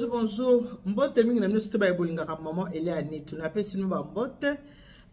Bonjour. Mbote mingi na mnesu te ba ebolinga ka maman Eliane. Tu n'appelles sinon ba mbote.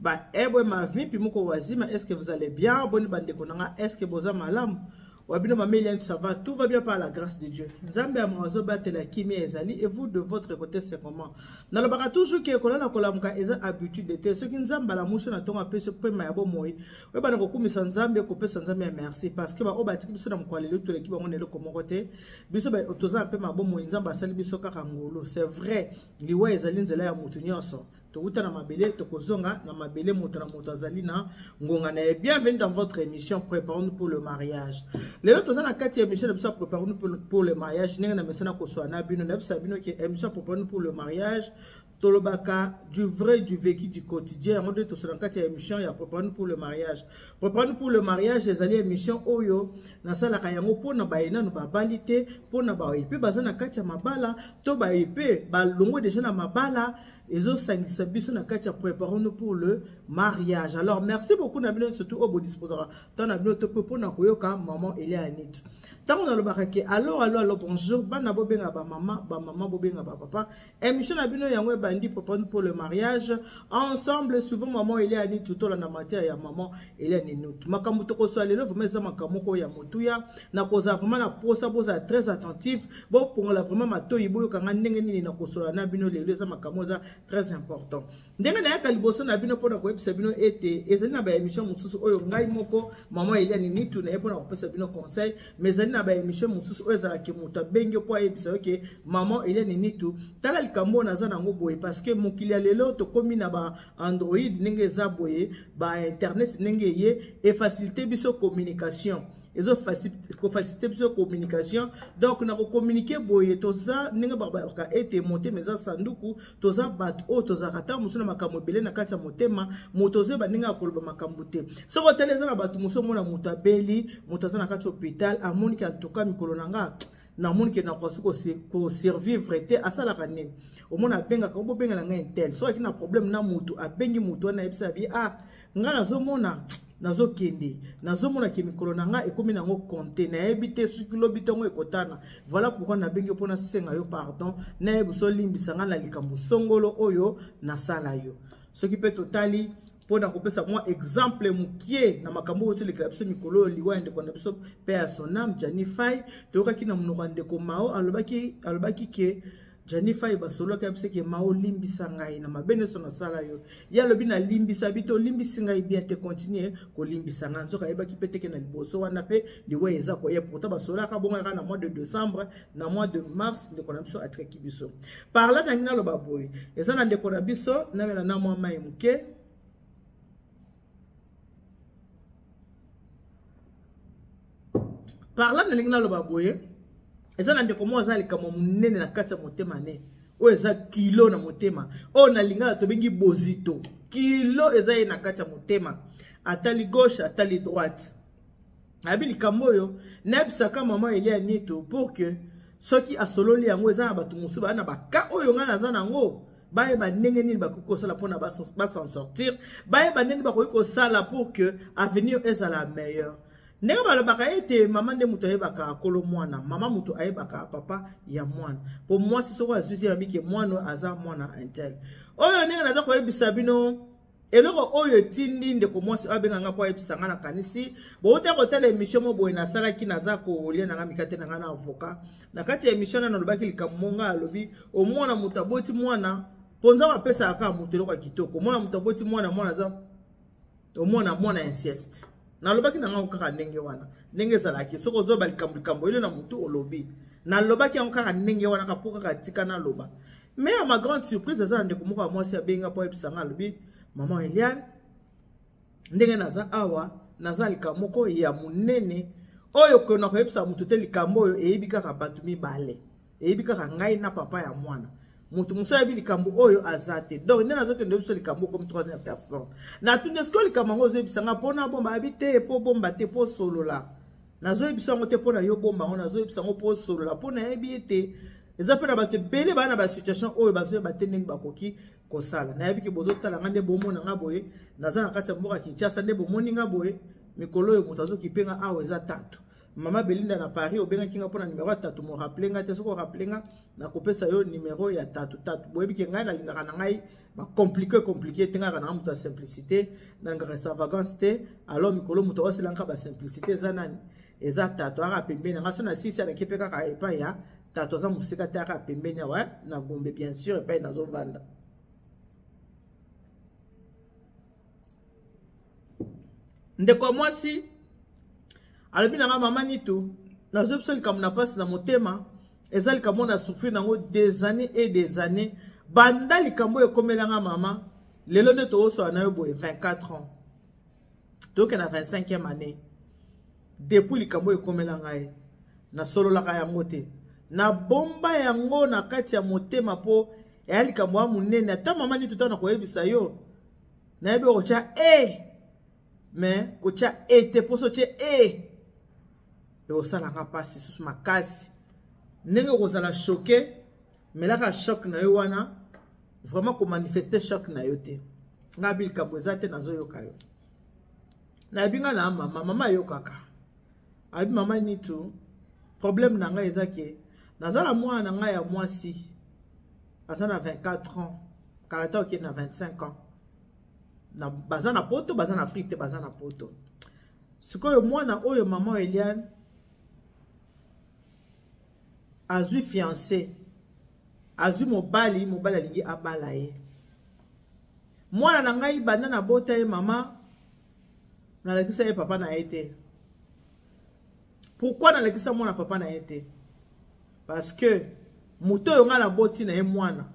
Ba ebo ma vie puis moko wazima. Est-ce que vous allez bien? Bonne bande konanga. Est-ce que boza malam? Wabino maman Eliane, ça va? Tout va bien par la grâce de Dieu. Nzambe amozo batela kimi ezali et vous de votre côté c'est comment? Dans le baka toujours que kola na kola muka eza habitude de te. Ce qui nzamba la musho na tonga pe se prema ya bo moi. We bana ko kumisa nzambe ko pesa nzambe merci parce que ba obati biso na mkwalelo to leki bango nelo komokote. Biso ba otoza pe mabo moi nzamba sali biso kaka ngolo. C'est vrai. Liwa ezali nzela ya mutu nyonso. Tokuta na mabele tokozonga na mabele moto na moto azali na ngonga na bienvenue dans votre émission Préparons-nous pour le mariage. Les autres na kati émission de Préparons-nous pour le mariage ninga na mesana ko so na bino na bisa bino ki émission Préparons-nous pour le mariage tolobaka du vrai du vécu du quotidien on de to so na kati émission ya Préparons-nous pour le mariage. Préparons-nous pour le mariage ezali émission oyo na sala ka yango pona baina no babalite pona ba epe bazana kati ya mabala to ba epe ba longo déjà na mabala. Et aux préparons-nous pour le mariage. Alors, merci beaucoup, Nabino, surtout au beau disposeur. Tant Nabino, te pour maman Eliane. Tant on a le barake. Alors, bonjour. Banabo benga ba maman bobenga ba papa. Émission Nabino Yangwe Bandi préparons-nous pour le mariage. Ensemble, souvent, maman Eliane, tout au long de la matière, ya maman Eliane nous. Makamuto ko soit le vous mettez makamoko ya motuya. Na koza vraiment na posa bosa très attentif. Bon, pour la vraiment mato iboyo kanga ndenge nini na kosola Nabino le za makamoza. Très important. Ndenge na yaka liboso na bino pona ko episa bino ete ezali na ba émission mususu oyo ngai moko maman Eliane ni tu na epona ko pesa bino conseil mais ezali na ba émission mususu oyo ezala ke muta bengi po episa oke maman Eliane ni tu tala likambo na za nango boye parce que mokili ya lelo to komi na ba Android ndenge za boye ba internet ndenge ye et faciliter biso communication. Ils ont facilité la communication. Donc, on a communiqué boye toza ninga baka été monté mais ça sanduku toza bat o toza kata musuna makamobele na kati ya motema motoze ba ninga koloba makambute. So hoteleza na batu muso mona mutabeli motaza na kati hôpital amoni ka toka mikolo nanga na moni ke na ko survivre te asala kanene. O mona benga ka bo benga nga intel. So akina problème na mutu abengi mutu na ebisa bi ngana zo mona nazo kende nazo mona ke mikolo nanga ekomi nango compter na ebite sukilo bitongo ekotana. Voilà pourquoi na bengi pona senga yo pardon na ebuso limbisa nga na likambo songolo oyo na sala yo ce qui peut totali pona kopesa moi exemple mukie na makambo oyo le biso mikolo liwa ndeko na biso père son âme Janify toka kina munoko ndeko mao alobaki ke Janify basolo ka bise ke mao limbisa ngai na mabene so na sala yo ya lobi na limbisa bito limbisa ngai bien te continuer ko limbisa nga nzoka yeba ki pete ke na liboso wana pe liwe eza ko ye pourtant basolo ka bonga na mois de décembre na mois de mars ndeko na biso atreki biso parla na ngina lo baboy eza na ndeko na biso na mena na mwa mai muke parla na ngina lo baboy eza na ndeko mo azali kama munene na kati ya motema ne o eza kilo na motema o na lingala to bengi bozito kilo eza ye na kati ya motema atali gauche atali droite abi likambo yo nebisa ka maman Eliane to pour que soki asololi yango eza na batu musu ba na baka oyo nga na za nango baye ba ndenge nini bakoko sala pona ba s'en sortir baye ba ndenge bakoko sala pour que avenir ezala meilleur. Nega balobaka ete maman de muto ayebaka akolo mwana mama muto ayebaka papa ya mwana pour moi c'est soko asusi ya biki mwana aza mwana intel oyo nega naza ko yebisa bino eloko oyo tindi ndeko mwasi abenga nga po yebisa nga na kanisi bo uta ko tele émission mo boye na sala ki naza ko lia na nga mikate na nga na avocat na kati ya émission na lobaki likamonga alobi o mwana muto aboti mwana ponza wa pesa aka muto eloko kitoko mwana muto aboti mwana za o mwana inceste na lobaki na nga kaka ndenge wana ndenge zalaki soko zoba likambo ile na mutu olobi na lobaki yango kaka ndenge wana kapoka katika na loba mais à ma grande surprise ça ndeko moko mwasi abenga po episa nga lobi maman Eliane ndenge naza awa naza likamoko ya munene oyo ko na ko episa mutu te likambo oyo eyebi kaka batu mibale eyebi kaka ngai na papa ya mwana mutu muso ya likambo oyo azate donc nena azoke ndo biso likambo comme troisième personne na tunesko likambo ngo zebisanga pona bomba habite po bomba te po solola nazo ebisa ngo te pona yo bomba ngo nazo ebisa ngo po solola pona ebi ete eza pena bato bele bana ba situation oyo bazo batende bakoki kosala na yebiki bozotala nga nde bomona nga boye naza na kati ya mboka Kinshasa nde bomoni nga boye mikolo oyo moto azokipenga awa eza tatu mama Belinda na Paris obengaki nga mpona numéro ya tatu mo rappele nga te soki orappele nga nakopesa yo numéro ya tatu boyebiki ngai nalingaka na ngai compliqué te ngaka na moto ya simplicité nalingaka extravagance te alors mikolo moto oselanga ba simplicité eza nani eza tatu aka pembeni nga so na sisi alaki mpe kaka epai ya tatu aza mosika te aka pembeni awa na Gombe bien sûr epai nazovanda ndeko mwasi alobi na nga mama Nitu nazo biso likambo na pasi na motema eza likambo na souffrir nango des années et des années banda likambo ekomela nga mama lelo nde tozosola na yo boye 24 ans toke na 25e année depuis likambo ekomela ngai nasololaka yango te na bomba yango na kati ya motema po eya likambo ya monene ata mama Nitu tana koyebisa yo nayebi okotya mais kotia ete poso tie eosalanga pasi susu makasi ndenge okozala choqué melaka choc na yo wana vraiment komanifeste choc na yo te nga bi likambo eza te nazoyoka yo nayebi nga na mama ayokaka abi mama Nitu problème na ngai eza ke nazala mwana na ngai ya mwasi aza na 24 ans kalata oke na 25 ans na baza na poto baza na Afrique te baza na poto sikoyo mwana oyo mama Eliane azwi fiancé azwi mobali alingi abala ye mwana na ngai banda na bota ye mama nalekisa ye papa na ye te pourquoi nalekisa mwana papa na ye te parce que moto oyo nga na boti na ye mwana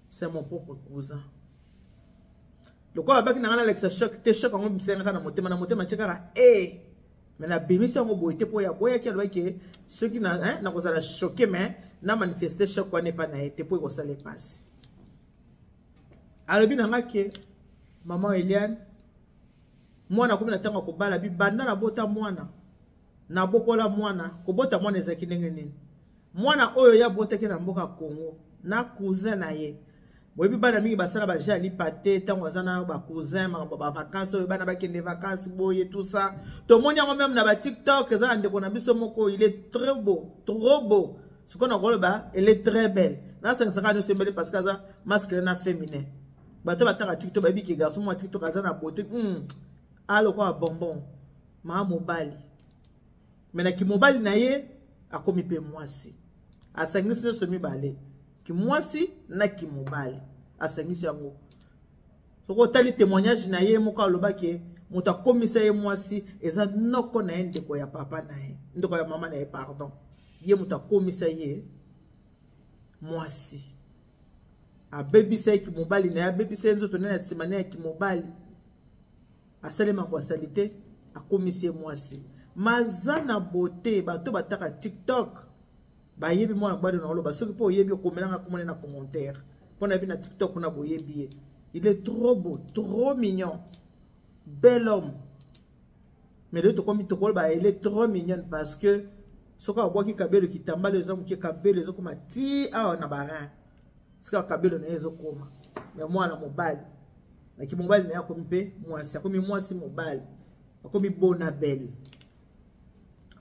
c'est mon propre cousin lokola baki na nga nalekisa choc te choc yango bisengaka na motema tiekaka mais na bimisi yango boye te po ya boyaki alobaki soki nakozala choqué mais na manifeste choc wana epa na ye te po ekosala epasi alobi na nga ke mama Eliane mwana akomi na ntango ya kobala bibanda na bota mwana na bokola mwana kobota mwana ezalaki ndenge nini mwana oyo ya botaki na mboka Congo na cousin na ye boyebi bana mingi basala ba jali pate tango azana ba cousin makambo ba vacances oyo bana bakende vacances boye tout ça to moni yango même na ba TikTok eza ndeko na biso moko il est très beau trop beau ce qu'on a koloba elle est très belle na senga saka nyo mbele parce que aza masculin na féminin bato bataka TikTok babi ki garçon mo TikTok azana beauté alo kwa bonbon ma mobali mena ki mobali na ye akomi pe mwasi asangisi so mibale ki mwasi na ki mobali asangisi yango soko tali témoignage na ye moko alobaki moto akomisa ye mwasi eza noko na ye ndeko ya papa na ye ndeko ya mama na ye pardon ye moto akomisa ye mwasi abebisa ye ki mobali na ye abebisa ye nzoto nene asimane ya ki mobali asalema kwa salite akomisa ye mwasi mazana beauté bato bataka TikTok bayebi mwana bado na oloba soki po yebi komelanga komona na commentaire pona bi na TikTok na boyebi il est trop beau trop mignon bel homme mais le to komi to koloba il est trop mignon parce que soka obwaki kabelo kitambalo ezamu ki kabelo ezokoma ti awa na barin sika kabelo na ezokoma mais mwana mobali na ki mobali na yakomi pe mwasi akomi mwasi mobali akomi bona belle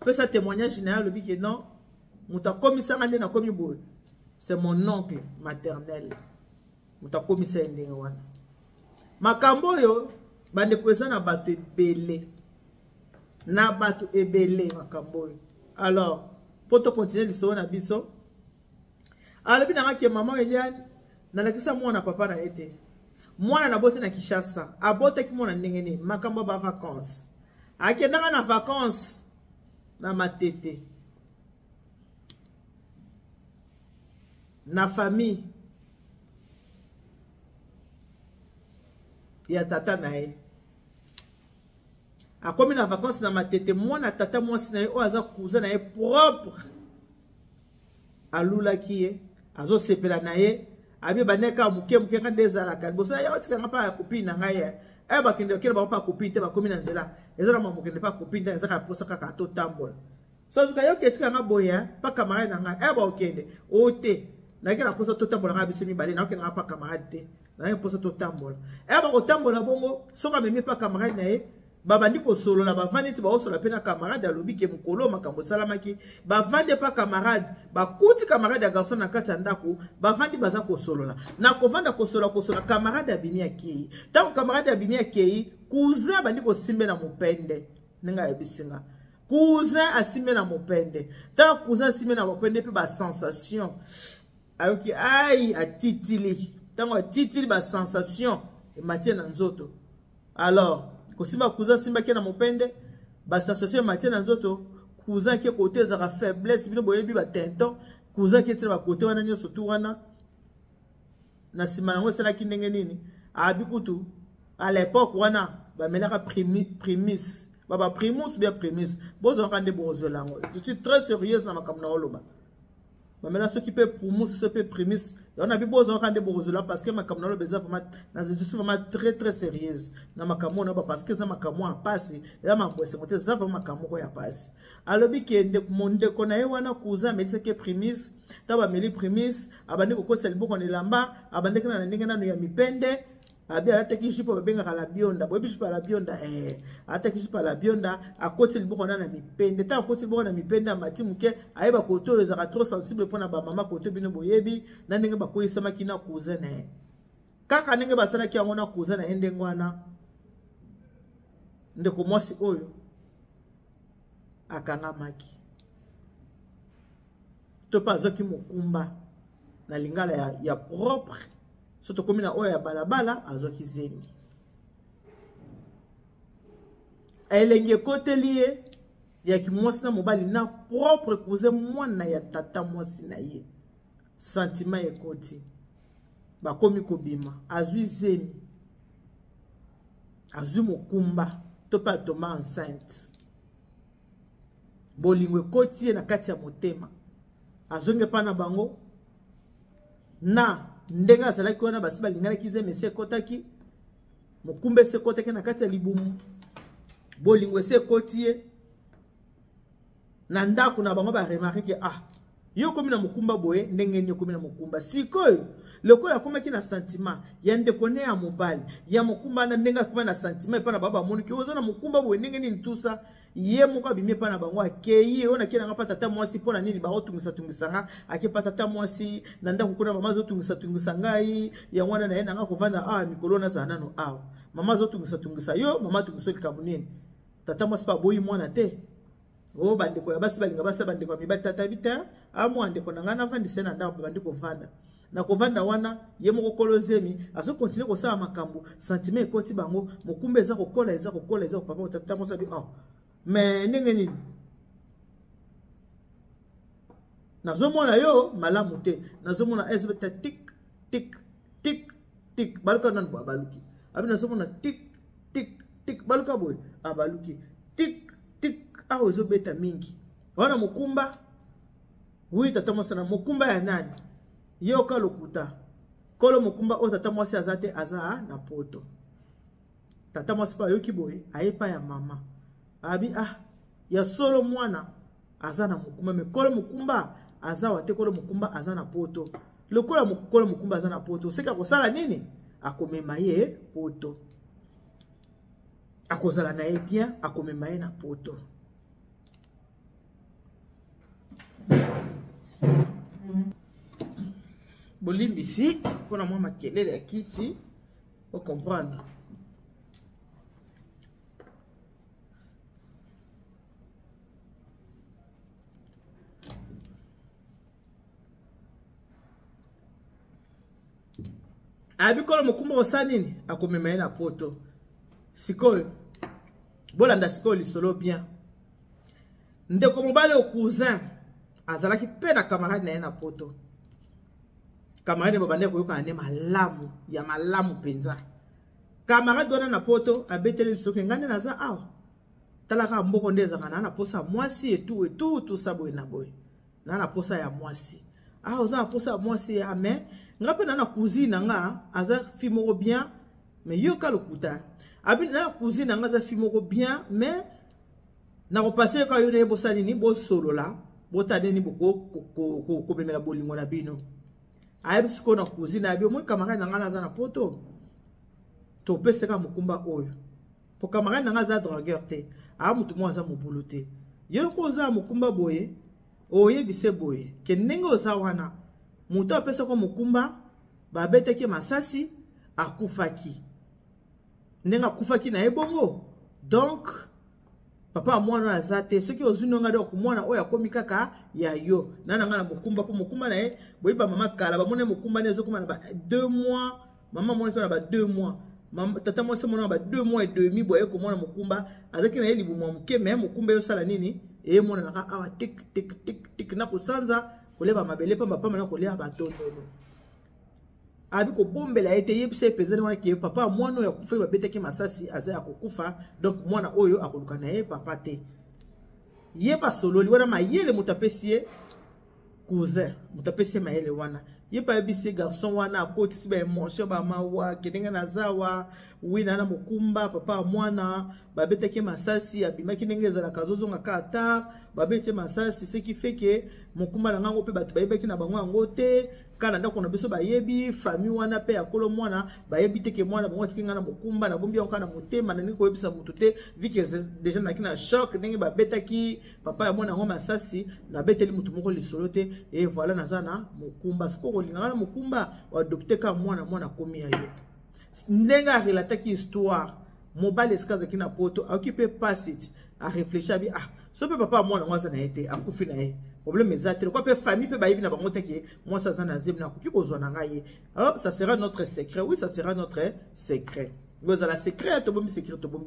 peut ça témoignage général lobi que non muta komisanga nde na komi boye c'est mon oncle maternel muta komisa ndenge wana makambo yo bande kweza na bato ebele makambo yo alors pour to continuer l'histoire na biso alobi na ke maman Eliane nalakisa mwana papa na ete mwana na bote na Kinshasa abota ki mwana ndenge ni makambo ba vacances akendanga na vacances na matete na famille ya tata na ye akomi na vacances na matete mwana tata mwasi na ye oyo aza cousin na ye propre alulaki ye azosepela na ye abi baneka muke nga nde ezalaka liboso ya otikanga mpa ya kopine na ngai bakende okende bango mpa kopine te bakomi na nzela ezala mamokende mpa kopine te ezaka posa kaka atotambola sozuka yoki etikanga boya mpa camarade na ngai bakokende ote nake na posa totambola ka biso mibale na okena pa camarade te nake posa totambola ba kotambola bongo soka memi pa camarade na ye babandi ko solo la bavandi ti ba osola pe na camarade alobi ke mukolo makambo salamaki bavandi pa camarade bakuti camarade ya garçon na kati ya ndako bavandi baza ko solo na kovanda ko sola camarade abimi akei tant camarade abimi akei cousin bandi ko simbe na mopende ninga ebisinga cousin asimbe na mopende tant cousin asimbe na mopende pe ba sensation ayoki ai atitili tant atitili ba sensation e matie na nzoto alors kosimba cousin simba ke na mopende ba sensation matie na nzoto cousin ke côté za faiblesse bino boyebi ba tento cousin ke tira ba côté wana nyoso tu wana na sima nango sala ki ndenge nini abi kutu à l'époque wana ba melaka primus baba primus bien primus bozo kande bozo lango je suis très sérieuse na makamna oloba ba mela ce qui peut primus ce peut primus on a bi bozo kande bozo là parce que makamna oloba za vraiment je suis vraiment très sérieuse na makamona na ba parce que za makamwa passe ya mambo se mote za vraiment makamoko ya passe alobi ke nde monde kona ye wana kuza melise ke primus taba meli primus abande ko kotsa liboko ne lamba abande kana ndenge nanu ya mipende abi ataki jipo babenga la bionda boyebi jipo la bionda ataki jipo la bionda akoti liboko na mipende ta akoti liboko na mipende amati muke ayeba koto ezaka trop sensible pona ba mama koto bino boyebi na ndenge bakoyisa makina cousin na kaka ndenge basala ki ngona cousin na ndenge wana ndeko mwasi oyo akanga maki to pa zoki mokumba na lingala ya propre soto komina oyo ya balabala azoki zemi elenge koteli ye ya kimwasi na mobali na propre cousin mwana ya tata mwasi na ye sentiment ekoti bakomi kobima azwi zemi azwi mokumba to pa toma enceinte bolingo ekoti ye na kati ya motema azonge pa na bango na ndenga azalaki wana basi balinganaki zemi esi ekotaki mokumba esi ekotaki na kati ya libumu bolingo esi ekoti ye na ndako na bango baremarke ke yo komi na mokumba boye ndenge nini komi na mokumba sikoyo lokola akomaki na sentiment ya ndeko ne ya mobali ya mokumba na ndenge akoma na sentiment epa na bango bamoni ke oza na mokumba boye ndenge nini tusa ye moko abimi epa na bango akei oyo nakielanga mpa tata mwasi mpo na nini baotungisa nga ake mpa tata mwasi na ndako kuna mama azotungisa ngai yango wana na ye nanga kovanda mikolo nazala nano awa mama azotungisa yo mama atungisa likambo nini tata mwasi mpa aboyi mwana te o bandeko ya basi balinga basa bandeko ya mibali tata bita amwa ndeko na nga navandisa na ndako bandi kovanda na kovanda wana ye moko kolo zemi azo continue kosala makambo sentiment ekoti bango mokumba eza kokola papa tata mwasi abi mais ndenge nini nazomona yo malamu te nazomona ezbeta tik tik tik tik baluka nan bo abaluki abi nazomona tik tik tik baluka boy abaluki tik tik awo ezobeta mingi wana mokumba wi tata mwasi na mokumba ya nani yo ka lokuta kolo mokumba o tata mwasi azate aza na poto tata mwasi pa yoki boy ayepa ya mama abi ya solo mwana aza na mokumba me kolo mokumba aza wate kolo mokumba aza na poto lokola kolo mokumba aza na poto seka kosala nini akomema ye poto akozala na ye bien akomema ye na poto bolimbisi mpona mwa makelele ya kiti o comprendre abikolo mokumba osala nini akomema ye na poto sikoyo bolanda sikoyo lisolo bien ndeko mobali o cousin azalaki pe na camarade na ye na poto camarade babande koyoka ne malamu ya malamu penza camarade wana na poto abeteli lisoke ngande naza awa talaka mboko nde ezaka na posa mwasi etu saboye na boye na posa ya mwasi oza na posa ya mwasi ya mais nga pe na cousine nga aza fi moko bien mais yo ka lokuta abi na cousine nga aza fi moko bien mais na kopase ka yo ne bosali ni bo solo la botade ni boko ko bemela bolingo na bino ayebisi ko na cousine abi moi camarade na ngana za na poto to peseka mukumba oyo po camarade na ngaza dragueur te a mutu mo za mobulu te yelo ko za mukumba boye oyebise boye ke ndenge oza wana mutu apesa ko mukumba babeteki masasi akufaki ndenge akufaki na ebongo donc papa mwana azate soki ozuno nga donc mwana oya komi kaka ya yo nana nga na mukumba po mukumba na ye boyiba mama kala ba mona mukumba ne zokoma na ba 2 mois mama mona na ba 2 mois mama tata mo se mona ba 2 mois et demi boye ko mona mukumba azaki na ye libu mwa muke me mukumba yo sala nini e mona na awa tik tik tik tik na kusanza koleba mabele pa papa na koleba batondo abi ko bombela ete yebise pezele wana ki papa mwana oyo akufa babetaki masasi aza akokufa donc mwana oyo akoluka na ye papa te yeba sololi wana mayele mutapesi cousin mutapesi mayele wana yeba yebise garçon wana akotisi ba emotion ba mawa kedenga na zawa wina na mukumba papa mwana babetaki masasi abimaki ndenge ezala kazozonga kata babete masasi ce qui fait que mukumba na ngango pe batu bayebaki na bango ngo te kana ndako na biso bayebi famille wana pe akolo mwana bayebi te ke mwana bango tikinga na mukumba na bombi onka na motema na niko yebisa mutu te vike déjà na kina choc ndenge babetaki papa ya mwana ngo masasi na beteli mutu moko lisolo te et voilà nazana mukumba siko linga na mukumba wa adopter ka mwana komi ya yo ndenga relataki histoire mobile eskaza kina poto occupé pass it a réfléchir bi so pe papa mwana ngwaza na été akufi na ye problème exact quoi pe famille pe bayibi na bango te ke moi ça za na zem na kuki kozwa na ngai alors ça sera notre secret oui ça sera notre secret vous ala secret to bombi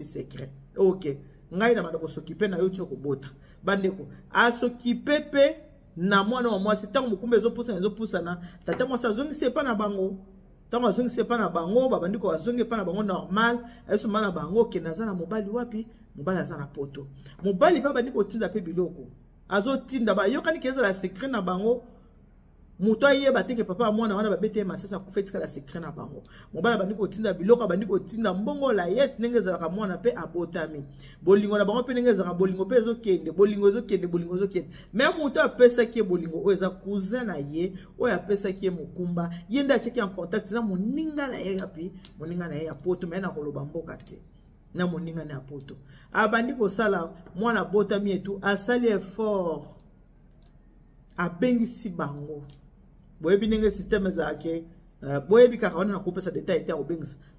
secret OK ngai na mandako s'occuper na yo tshoko bota bandeko a s'occuper pe na mwana wa mwasi tango mukumba ezopusa na tata mwasi azongisi pa na bango tango azongisi pa na bango babandiko azongi pa na bango normal ayeso mana bango ke naza na mobali wapi mobali aza na poto mobali pa bandiko tinda pe biloko azo tinda ba yokani keza la secret na bango muto ayeba te ke papa mwana wana babete masasa kufetika la secret na bango mobali bandiko tinda biloko bandiko tinda mbongo la yet ndenge ezalaka mwana pe abotami bolingo na bango pe ndenge ezalaka bolingo pe ezokende bolingo ezokende même muto apesa ki bolingo oyo eza cousin na ye oyo apesa ki mukumba ye nda cheki en contact na moninga na ye yapi moninga na ye ya poto me na koloba mboka te na moninga na poto abandi ko sala mwana botami etu asali effort abengisi bango boyebi ndenge système ezake boyebi kaka wana na kopesa detail te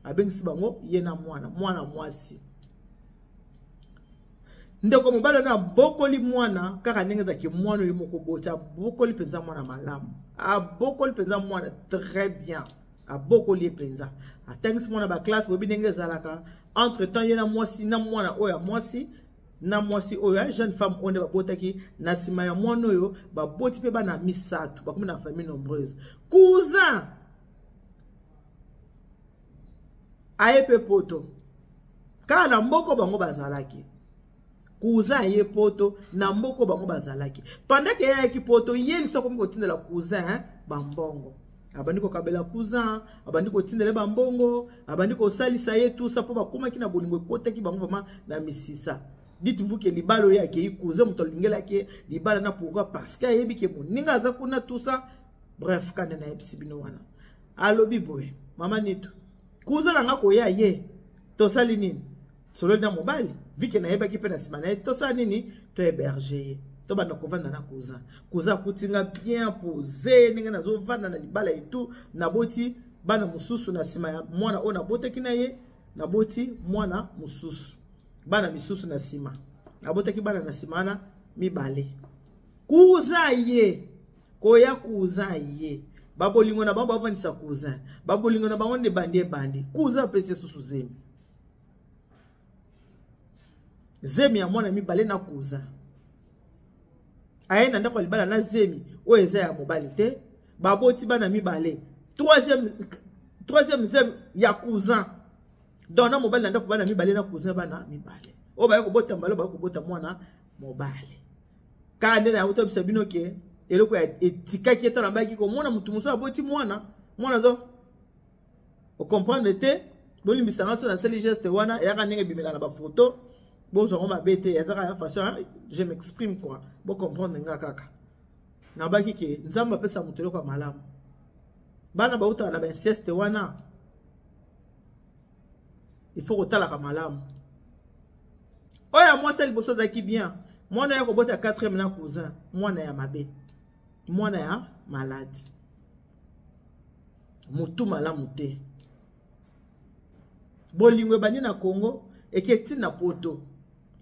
abengisi bango ye na mwana mwasi ndeko mobala na bokoli mwana kaka ndenge ezake mwana oyo moko bota bokoli penza mwana malamu abokoli penza mwana très bien abokoli penza atangisi mwana ba classe boyebi ndenge ezalaka entre temps yena mwasi na mwana oyo mwasi na mwasi oyo une jeune femme onde babotaki na sima ya mwana oyo baboti pe bana misatu bakomi na famille nombreuse cousin ayepe poto kala mboko bango bazalaki cousin aye poto na mboko bango bazalaki pendant que yaki poto yeli soko mko tindela cousin bambongo abandi ko kabela cousin abandi ko tindele bambongo abandi ko salisa ye tout ça po bakoma kina bolingo kotaki bango vraiment na misisa dites-vous que libalo ya ke cousin mutolingela ke libala na pourquoi parce que yebi ke moninga aza kuna tout ça bref kana na yebisi bino wana alobi boy mama nitu cousin nga ko ya ye to sali nini solo na mobile vike na yeba ki pe na simana to sali nini to héberger to bana ko vanda na cousin kutinga bien posé ninga nazo vanda na libala et tout na boti bana mususu na sima ya mwana ona boteki na ye na boti mwana mususu bana misusu na sima abotaki bana na simana mibale cousin ye koya cousin ye babolingo na bango bavandisa cousin babolingo na bango nde bandi cousin pese susu zemi ya mwana mibale na cousin aye na ndako libala na zemi oyo eza ya mobali te baboti bana mibale troisième zemi ya cousin donc na mobali na ndako bana mibale na cousin bana mibale o ba ko bota mbalo ba ko bota mwana mobali kande na uto bisabino ke eloko ya etikaki etana mbaki ko mwana mutu muso aboti mwana zo o comprendre te bolimbisa ngaso na seli geste wana ya kanenge bimela na ba photo bozo ngoma bete ya zaka ya façon je m'exprime quoi bo comprendre nga kaka na baki ke nzamba pesa mutu eloko malamu bana bauta na ba inceste wana il faut kotala malamu oya moi c'est liboso zaki bien mwana ya kobota 4e na cousin mwana ya mabe mwana ya malade mutu malamu te bolingwe bani na Congo eketi na poto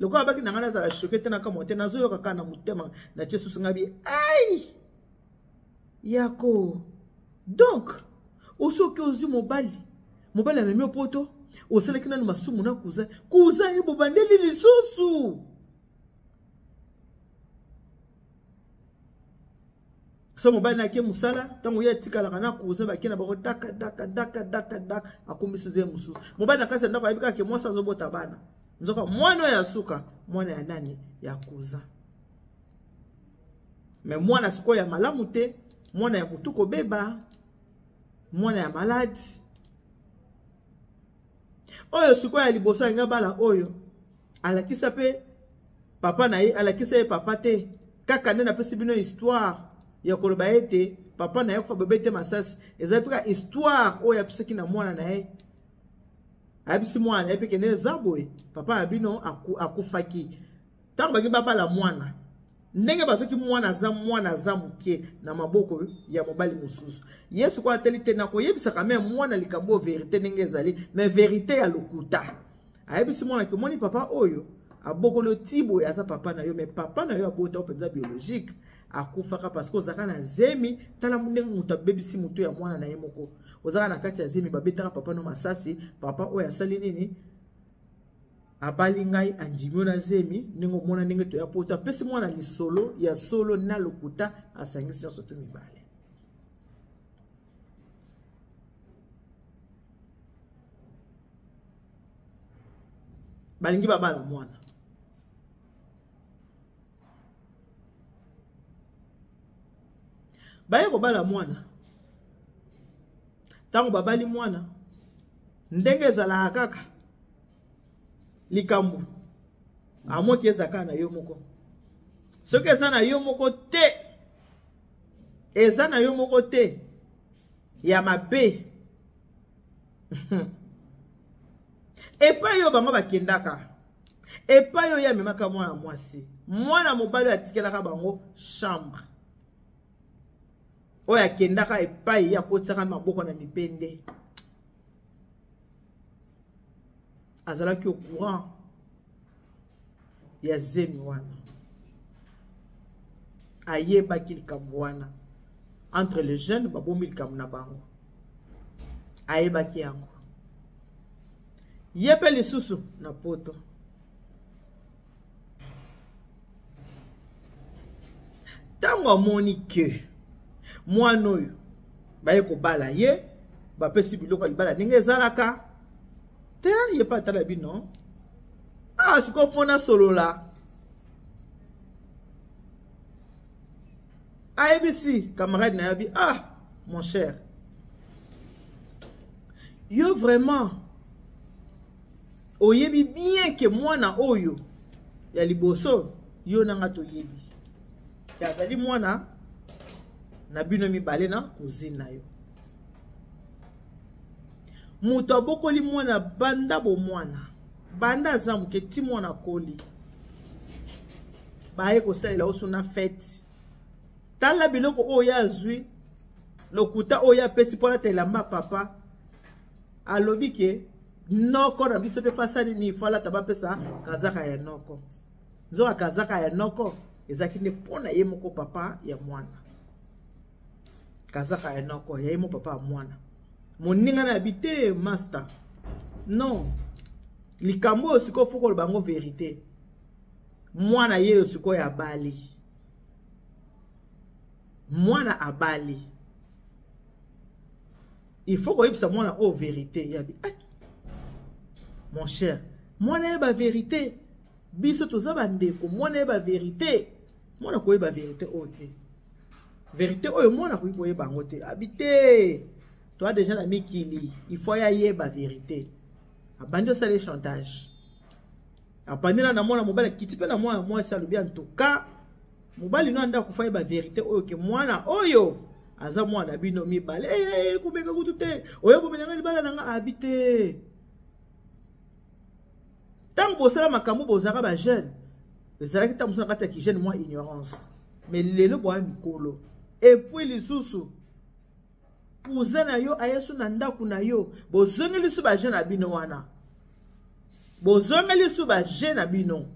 loko abaki na ngana za la chokete na kamote na zoyo kaka na mutema na chesusu ngabi ai yako donc osoki ozi mobali amemi poto osalaki nanu masumu na kuza ye bobandeli lisusu so mobali na ke musala tango ye tikala kana kuza bakina bako daka akumbisu ze mususu mobali na kasa ndako ayibika ke mwasa zobota bana nzoka mwana ya suka mwana ya nani ya kuza mais mwana siko ya malamu te mwana ya mutuko beba mwana ya malade oyo siko ya liboso nga bala oyo alakisa pe papa na ye alakisa ye papa te kaka nde na pesi bino histoire ya koloba ete papa na ye kufa bebete masasi ezali peka histoire oyo apisaki na mwana na ye ayebisi mwana na ye peke nde eza boye papa ya bino akufaki ntango baki babala mwana ndenge bazaki mwana aza mokie na maboko ya mobali mosusu yesu kwa ateli te na koyebisaka me mwana likambo verite ndenge ezali mais verite ya lokuta ayebisi mwana ke moni papa oyo abokolo tibo aza papa na yo mais papa na yo abota openza biologique akufaka parce que ozaka na zemi tala ndenge mutu abebisi mutu ya mwana na ye moko ozaka na kati ya zemi babetaka papa no masasi papa oyo asali nini abali ngai andimio na zemi ningo mona ndenge to ya pota pesi mwana lisolo ya solo na lokuta asangisi nyonso to mibale balingi babala mwana baye kobala mwana tango babali mwana ndenge ezalaka kaka likambo amoki ezaka na yo moko soki eza na yo moko te eza na yo moko te ya mabe epai yo bango bakendaka epai yo ya memaka mwana mwasi mwana mobali atikelaka bango chambre oyo akendaka epai ya kotisaka maboko na mipende azalaki au courant ya zemi wana ayebaki likambo wana entre les jeunes babombi likambo na bango ayebaki yango ye pe lisusu na poto ntango amoni ke mwana oyo baye kobala ye bapesi biloko ya libala ndenge ezalaka te ye pa tala bino siko fona solola ayebisi camarade na yabi mon cher yo vraiment oyebi bien ke mwana oyo ya liboso yo nanga toyebi yazali mwana na bino mibale na cousine na yo muto abokoli mwana banda bo mwana banda aza moke ti mwana koli baye kosalela oso na fete tala biloko oyo azwi lokuta oyo apesi mpona telamba papa alobi ke noko na biso mpe fasani ni falata bapesa kazaka ya noko nzoka kazaka ya noko ezaki nde mpona ye moko papa ya mwana kazaka ya noko ya ye mo papa ya mwana moninga na habité master non likambo oyo sikoyo fo koloba bango verité mwana ye oyo sikoyo abali mwana abali il faut koyebisa mwana oyo verité yabi mon cher mwana yeba verité biso toza bandeko mwana yeba verité mwana koyeba verité oyo te verité oyo mwana koyi koyeba yango te habité toi déjà la mikili il faut ya yeba vérité abandi osala chantage apandela na mwana mobali kiti pe na mwana mwasi alobi en tout cas mobali no anda kufa yeba vérité oyo ke mwana oyo aza mwana bino mibale komeka kutu te oyo bomenanga libala nanga habite tant bosala makambo bozaka ba jeune ezalaki tant mosala kati ya ki jeune moi ignorance mais lelo boya mikolo et puis lisusu cousin na yo ayesu na ndaku na yo bozongeli su ba jeune abino wana bozongeli su ba jeune abino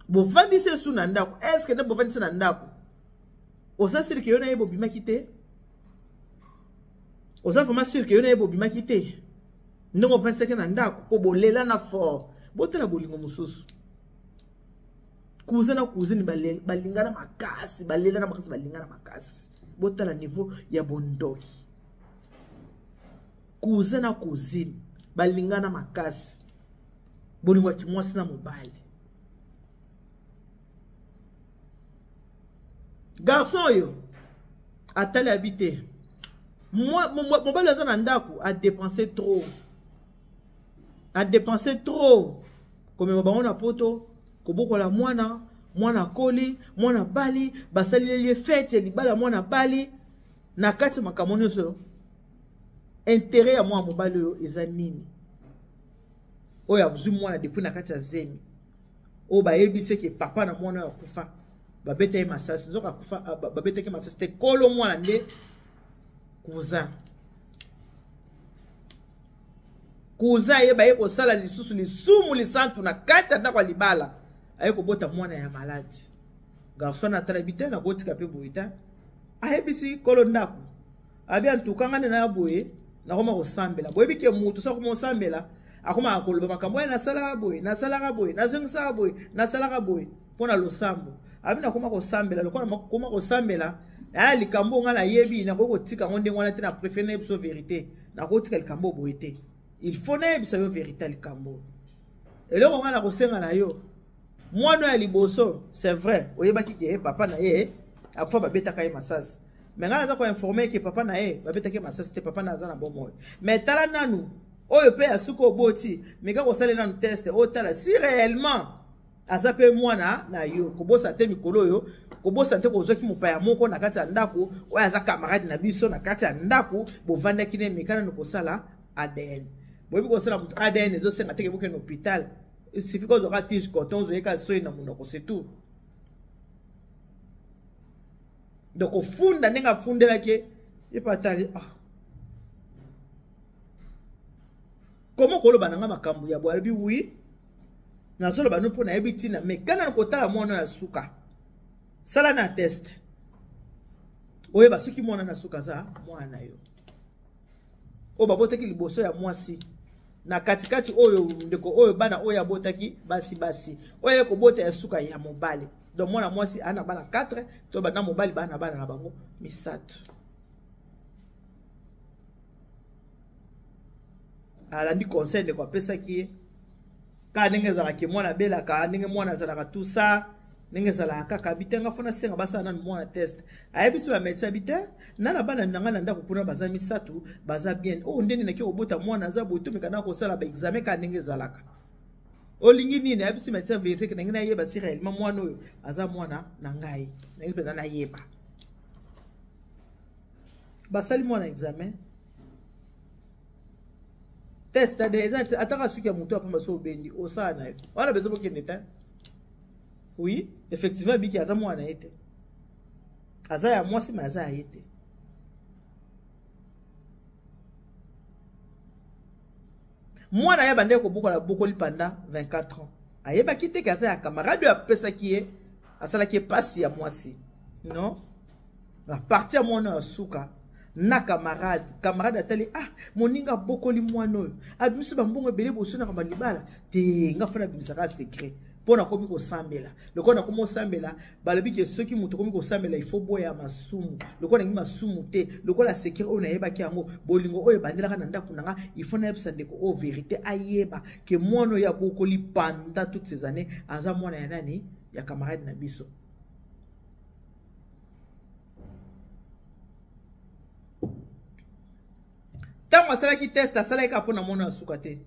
bovandise su na ndaku est-ce que ne bovandise na ndaku osa sir ke yo na yebo bimaki te osa vraiment sir ke yo na yebo bimaki te ndongo 25 na ndaku po bolela na fort botela bolingo mususu cousin na cousine balingana makasi balela na makasi balingana makasi botala niveau ya bondoki cousin na cousine balingana makasi bolingo ki mwasi na mobali garçon yo atali habité mobali aza na ndaku a dépenser trop comme bango na poto kobokola mwana koli mwana bali basaleli fete libala mwana bali na kati makambo nyonso intérêt ya mwana mobali oyo eza nini oyo abuzwi mwana depuis na kati ya zemi oyo bayebise ke papa na mwana oyo akufa babeta ye masasi nzoka akufa babetaki masasi te kolo mwana nde kuza ye baye kosala lisusu lisumu lisantu na kati ya ndako ya libala aye kobota mwana ya maladi garçon atala bite na kotika pe boita ayebisi kolo ndako abi antukanga na ya boye na koma kosambela boyebi ke mutu sa koma kosambela akoma akoloba makambo na sala boye na zengisa boye na sala boye pona losambo abi na koma kosambela lokona koma kosambela ya likambo nga na yebi na kotika ngonde ngwana te na préférer ebiso vérité na kotika likambo boye te il faut na ebisa yo vérité likambo eloko nga na kosenga na yo mwana ya liboso c'est vrai oyebaki ke papa na ye akufa babetaka ye masasi mais nga naza ko informer ke papa na ye babetaki masasi te papa na aza na bomoyo mais tala nanu oyo pe asuka oboti meka kosala nanu test otala si réellement aza pe mwana na yo kobosa te mikolo oyo kobosa te kozwaki mopaya moko na kati ya ndako oyo aza camarade na biso na kati ya ndako bovandaki ne meka nanu kosala ADN boyebi kosala moto ADN ezosenga teke boke na hôpital il suffit que tu tige coton zoyeka soyi na munoko c'est tout donc ofunda ndenge afundelaki ye patali comment koloba nanga makambo ya bwalbi oui nazoloba no mpona yebi ntina mais kana na kotala mwana ya suka sala na test oyeba soki mwana na suka za mwana yo o babotaki liboso ya mwasi na katikati oyo ndeko oyo bana oyo abotaki basi oyo kobota ya suka ya mobali donc mwana mwasi ana bana 4 to bana mobali bana na bango misatu ala ndi conseil de ko pesa ki ka ndenge za ki mwana bela ka ndenge mwana za ka tout ça ndenge za la kaka bitenga fona senga basa na mwana test ayebisi ba médecin bite na bana nanga na ndako kuna baza misatu baza bien o ndeni na ki obota mwana za boto mekana ko sala ba examen ka ndenge za laka olingi nini ayebisi médecin vérifie que ndenge yeba si réellement mwana oyo aza mwana na ngai ndenge peza na yeba basali mwana examen test de exact ataka suki ya mutu apamba so bendi osana na wala bezo bokende ta oui effectivement biki aza mwana ete aza ya mwasi ma aza ete mwana ya bande ko bokola bokoli panda 24 ans ayeba kite ka aza ya camarade ya pesa kiye asala ki pasi ya mwasi non la partie mwana ya suka na camarade atali moninga bokoli mwana oyo abimisi bambongo ebele boso na kama libala te nga fana bimisaka secret pona komi ko sambela lokona komo sambela balobi ke soki mutu komi ko sambela il faut boya masumu lokona ngi masumu te lokola secret oyo na yeba ki yango bolingo oyo bandelaka na ndako nanga il faut na yebisa ndeko o vérité ayeba ke mwana ya bokoli pendant toutes ces années aza mwana ya nani ya camarade na biso tango asalaki test asalaki kapona mwana ya suka te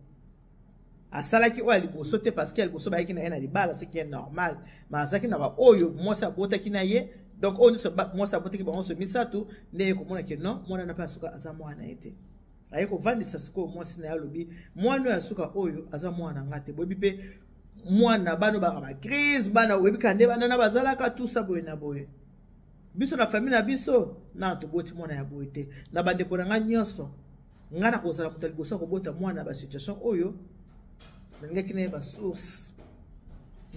asalaki oyo liboso te parce que liboso bayaki na ye na libala ce qui est normal mais azalaki na ba oyo mwasi abotaki na ye Donc on se moi ça bote ki ba on se misato ne ko mona ke non mwana na pa suka aza mwana ete aye ko vandisa siko moi sina ya lobi mwana ya suka oyo aza mwana ngate bobi pe mwana bano ba ba crise bana webi kande bana na bazalaka tout ça boye na boye biso na famille na biso na to boti mwana ya boye te na bande ko nga nyonso ngana ko sala mutali boso ko bota mwana ba situation oyo ngaki ne ba source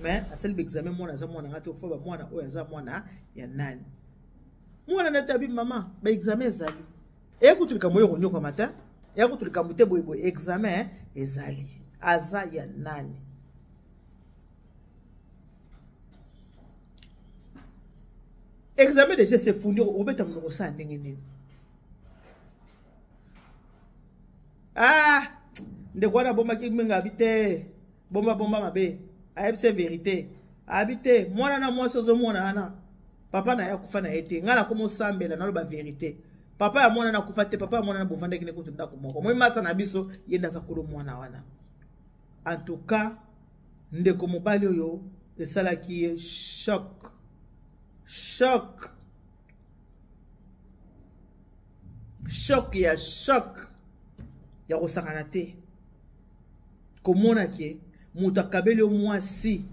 mais à celle examen mwana za mwana ngate ofo ba mwana oyo za mwana ya nani mwana na tabi mama ba examen ezali e kutulika moyo ko nyoko mata ya kutulika mute boye boye examen ezali aza ya nani examen de se fundir obeta mnoko sa ndenge nini ah ndekwana bomba ki menga habite bomba mabe ayebise vérité habite mwana na mwasi ozo mwana ana papa na ya kufa na ete ngala komo sambela na loba vérité papa ya mwana na kufa te papa ya mwana na bovanda kine kutunda ko moko moi masa na biso yenda za kolo mwana wana en tout cas ndeko mobali oyo esala ki choc ya kosakana te komona ke mutu akabeli yo mwasi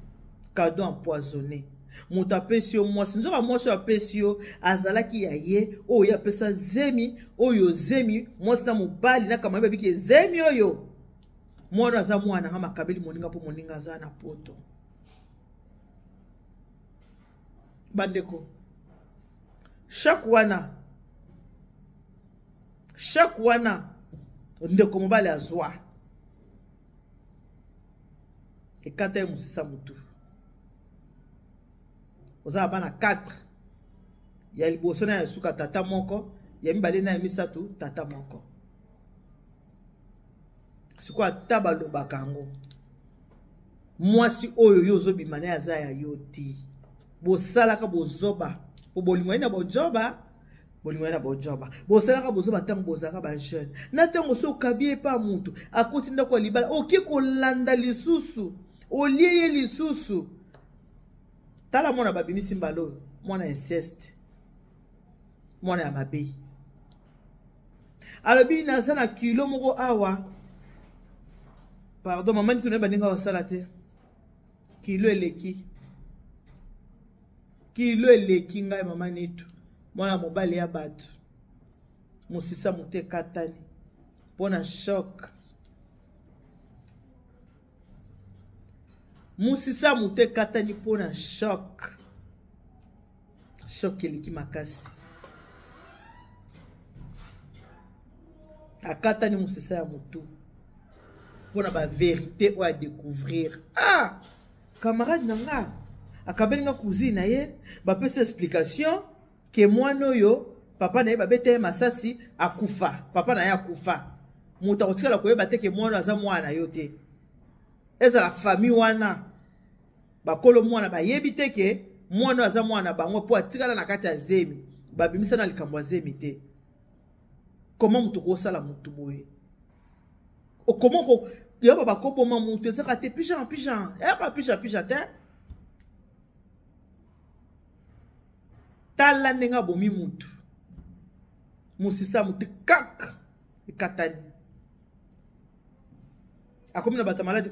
cadeau empoisonné mutu apesi yo mwasi nzoka mwasi oyo apesi yo azalaki ya ye oyo apesa zemi oyo zemi mwasi na mobali na kama yebiki ezemi oyo mwana aza mwana nga makabeli moninga mpo moninga aza na poto bandeko chaque wana ndeko mobali azwa ekata ye mosisa mutu oza bana 4 ya liboso na ya suka tata moko ya mibale na ya misato tata moko siko ata balobaka yango mwasi oyo yo ozobima na aza ya yo ti bosalaka bozoba po bolingo na bojoba bosalaka bozoba ntango bozalaka bajeune na ntango so okabie pa mutu akoti ndako ya libala oki kolanda lisusu olie ye lisusu tala mwana babimisi mbalo mwana inceste mwana ya mabei alobi naza na kilo moko awa pardon mama nito na baninga wasala te kilo eleki ngai mama nito mwana mobali ya bato mosisa mote katani mpona choc musisa mote katani mpona choc eleki makasi akatani musisa ya motu mpona ba vérité oyo adécouvrir ah camarade na nga akabeli nga cousine na ye bapesa explication ke mwana oyo papa na ye babete ye masasi akufa papa na ye akufa moto akotikala koyeba te ke mwana aza mwana na yo te ezala famille wana bakolo mwana bayebi te ke mwana aza mwana bango mpo atikala na kati ya zemi babimisa na likambo ya zemi te koma moto kosala motu boye okomoko yoba bakoboma moto ezaka te pigeon eka pigeon te tala ndenge abomi mutu musisa mutu kaka ekatani akomi na bato maladi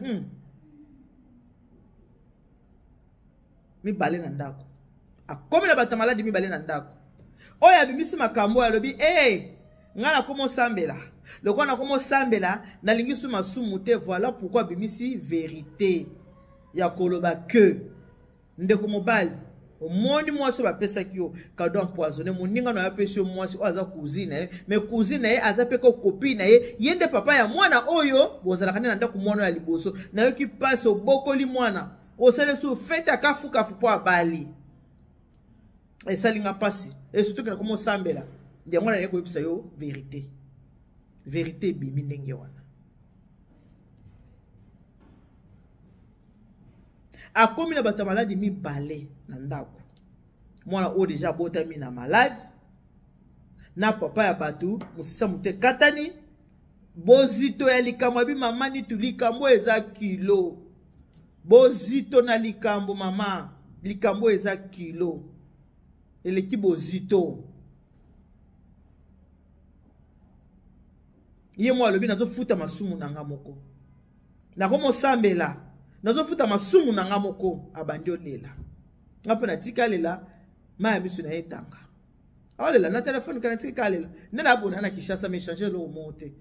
mibale na ndako akomi na bato maladi mibale na ndako oyo abimisi makambo alobi nga nakomi osambela lokola nakomi osambela nalingi su masumu te voilà pourquoi abimisi vérité ya koloba ke ndeko mobali omoni mwasi oyo bapesaki yo cadeau empoisonné moninga na yo apesi yo mwasi oyo aza cousine na ye mais cousine na ye aza mpe ko copine na ye ye nde papa ya mwana oyo bozalaka nde na ndako mwana oyo ya liboso nayoki mpasi obokoli mwana osali so fete akafukafu mpo abali esalinga mpasi esurtout ke nakomi osambela yango naye koyebisa yo vérité ebimi ndenge wana akomi na bato maladi mibale na ndako mwana oyo deja abotami na maladi na papa ya bato mosisa moto ekatani bozito ya likambo abi mama nitu likambo eza kilo bozito na likambo mama likambo eza kilo l'équipe Bozito. Yé moi le bien nazo futa masumu nanga moko. Na komo sambela. Nazo futa masumu nanga moko abandi olela. Ngapo na tika lela ma biso na etanga. Olela na téléphone kana tika lela. Nena abona na Kishasa me changer le monte.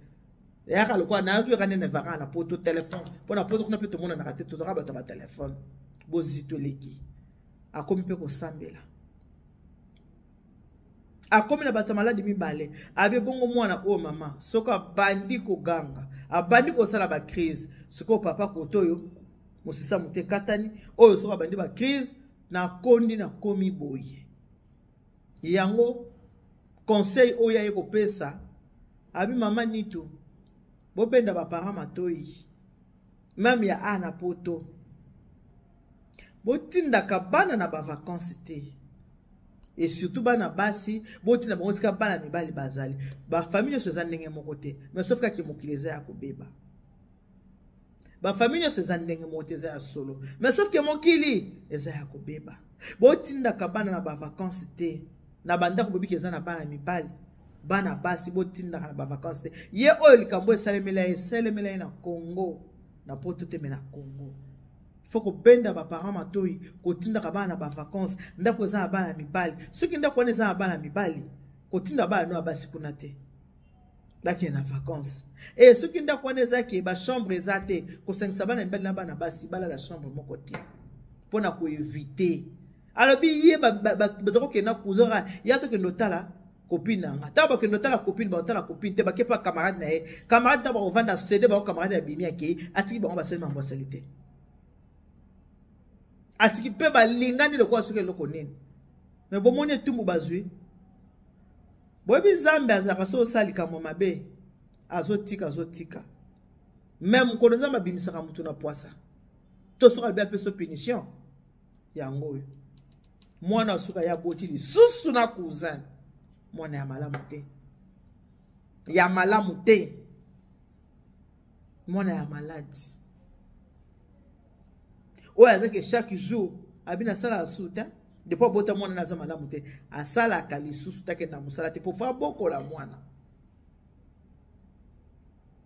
Ya ka lokwa na vu kana na vaka na poto téléphone. Pona poto kuna pe to mona na kate to zaka bata ba téléphone. Bozito leki. Akomi pe ko sambela. Akomi na bata maladi mibale abe bongo mwana o mama soka bandi ko ganga abandi ko sala ba crise soko papa kotoyo musisa mute katani oyo soka bandi ba crise na kondi na komi boye yango conseil oya yeko pesa abi mama nitu bopenda ba parents matoyi même ya ana poto botinda kabana na ba vacances te. Et surtout bana basi botina bango sika bana mibali bazali ba famille so zandenge mokote mais sauf ka ki mokileza ya kobeba ba famille so zandenge moteza ya solo mais sauf que mokili eza ya kobeba botinda ka bana na ba vacances te na banda ko bobi keza na bana mibali bana basi botinda na ba vacances te ye oyo likambo esalemela na Congo na poto te me na Congo. Faut que benda ba parents matoyi kotinda ka bana ba vacances ndako za bana mibali soki ndako wana za bana mibali kotinda bana no abasi kuna te baki na vacances et soki ndako wana za ke ba chambre ezate ko sengisa bana mibali na bana basi bala la chambre moko te pona ko éviter alors bi ye ba zoko ke na kuzora ya to ke ndotala copine nga ta ba ke ndotala copine ba ndotala copine te ba ke pa camarade na ye camarade ta ba ovanda cede ba camarade ya bimi yake atiki ba ba sema mbosalité. Atiki pe ba lingani loko asuke loko nini. Mais bon moni tumbu bazui. Bobi Nzambe azaka so salika mo mabe. Azotika. Même ko nzamba bimisaka mutu na poisa. To soka be apeso punition. Yango. Mwana asuka ya botili susu na cousin. Mwana ya malamu te. Ya malamu te. Mwana ya maladi. Oya azaki chaque jour abina sala asuta depuis bota mwana na zama lamu te asala kalisusu take na musala te pour faire boko la mwana.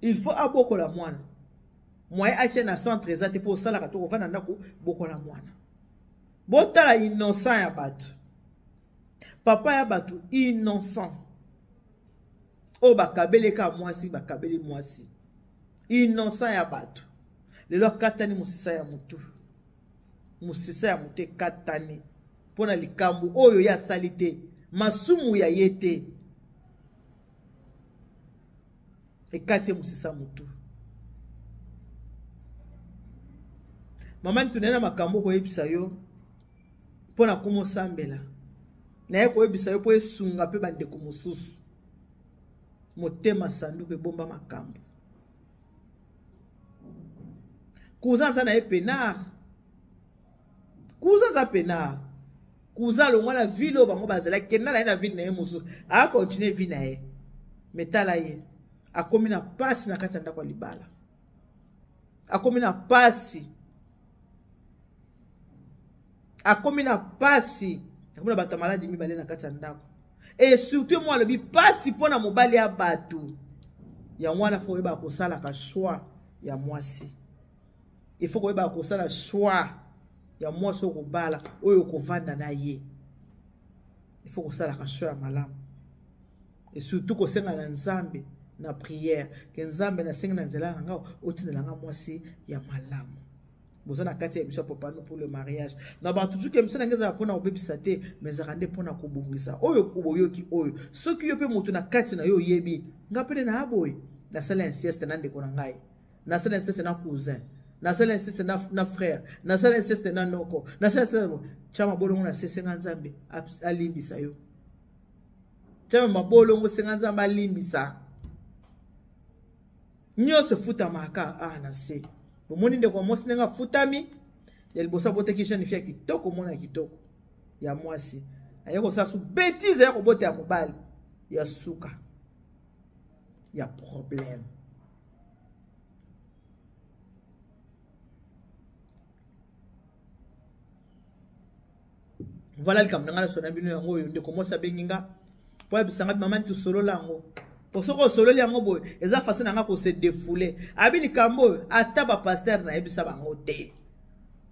Il faut aboko la mwana. Moye ache na centre ezate pour sala ka to vana ndako boko la mwana. Bota la innocent ya batu. Papa ya batu innocent. O bakabele ka mwasi bakabele mwasi. Innocent ya batu. Lelo katani musisa ya mutu. Musisa ya mute katani pona likambu oyo ya salite masumu ya yete ekate musisa mutu mama tunena makambo ko yebisa yo pona kumo sambela na ye ko yebisa yo po esunga pe bande ko mususu motema sanduku ebomba makambo kuzanza na epenar Kuza za pena. Kuza longa la ville bango bazala kenda la ville na ye musu. A continuer vie na ye. Metala ye. Akomi na pasi na kati ndako libala. Akomi na pasi. Akomi na pasi. Akomi na bata maladi mibale na kati ndako. Et surtout moi le bi pasi pona mobali ya batu. Ya mwana fo yeba ko sala ka choix ya mwasi. Il faut ko yeba ko sala choix. Ya mwasi ko bala oyo ko vanda na ye. Il faut ko sala ka choix malamu. Et surtout ko senga na Nzambe na prière que Nzambe na senga na nzela nga otinela nga mwasi ya malamu. Bozana kati ya bisha papa no pour le mariage. Na ba toujours que msana ngeza pona obebisa te mais zakande pona kobungisa. Oyo kuboyoki oyo. Soki yo pe mutu na kati na yo yebi. Ngapele na aboy. Na sala inceste na ndeko na ngai. Na sala inceste na cousin. Na sala inceste na frère. Na sala inceste na noko. Na sala inceste chama bolongo na sesenga Nzambe alimbisa yo. Chama mabolongo senga Nzambe alimbisa. Nyo se futa maka na se. Bomoni ndeko mwasi nenga futami ya libosa bote kisha nifia kitoko mona kitoko ya mwasi. Ayeko sasu bêtise ya kobote ya mobali ya suka. Ya problème. voilà le kamnanga so na bino yango yo ndeko mosa benginga po abisanga maman tu solo lango pour ce que solo yango boy eza façon nanga ko se défouler abi likambo ata ba pasteur na ebisa bango te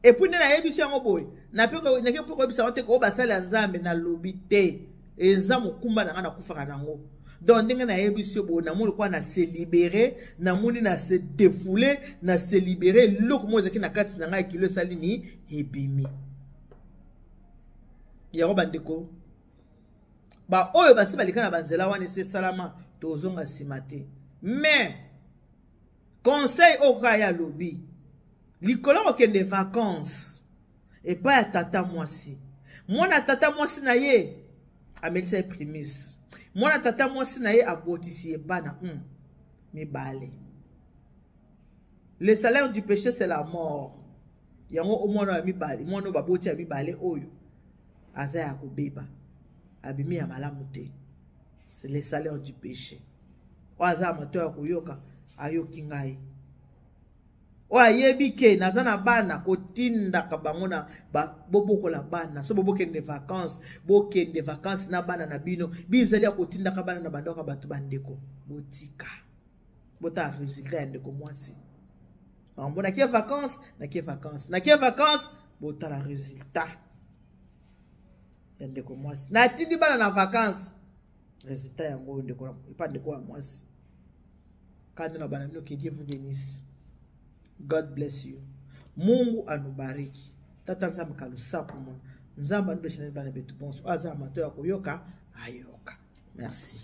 et puis na ebisa yango boy na pe ko na ke po ebisa te ko basala nzambe na lobi te eza mokumba nanga na kufaka nango donc ndenge na ebisa boy na moni kwa na se libérer na moni na se défouler na se libérer loko mo ezaki na kati nanga kilo salini ebimi yango bandeko ba oyo basi balika na banzela wana se salama tozonga simate mais conseil au kaya lobby likolo okende vacances et pas ya tata mwasi mwana tata mwasi na ye amelisa primis mwana tata mwasi na ye abotisi bana mibale le salaire du péché c'est la mort yango omwana ya mibale mwana baboti ya mibale oyo aza ya kobeba abimi ya malamu te c'est le salaire du péché o aza amato ya koyoka ayoki ngai o ayebi ke naza na bana kotindaka bango na bobokola bana so bokende vacances na bana na bino bizali ya kotindaka bana na bandoko bato bandeko botika bota résultat ya ndeko mwasi mambo na kie vacances bota la résultat ya ndeko mwasi na tindi bana na vacances résultat yango ndeko pa ndeko ya mwasi kandi na bana mino que Dieu vous bénisse. God bless you. Mungu anubariki. Tata nzambe kalusaku mwana. Nzamba nubeshane bana betu bonso. Aza amato ya kuyoka ayoka. Merci.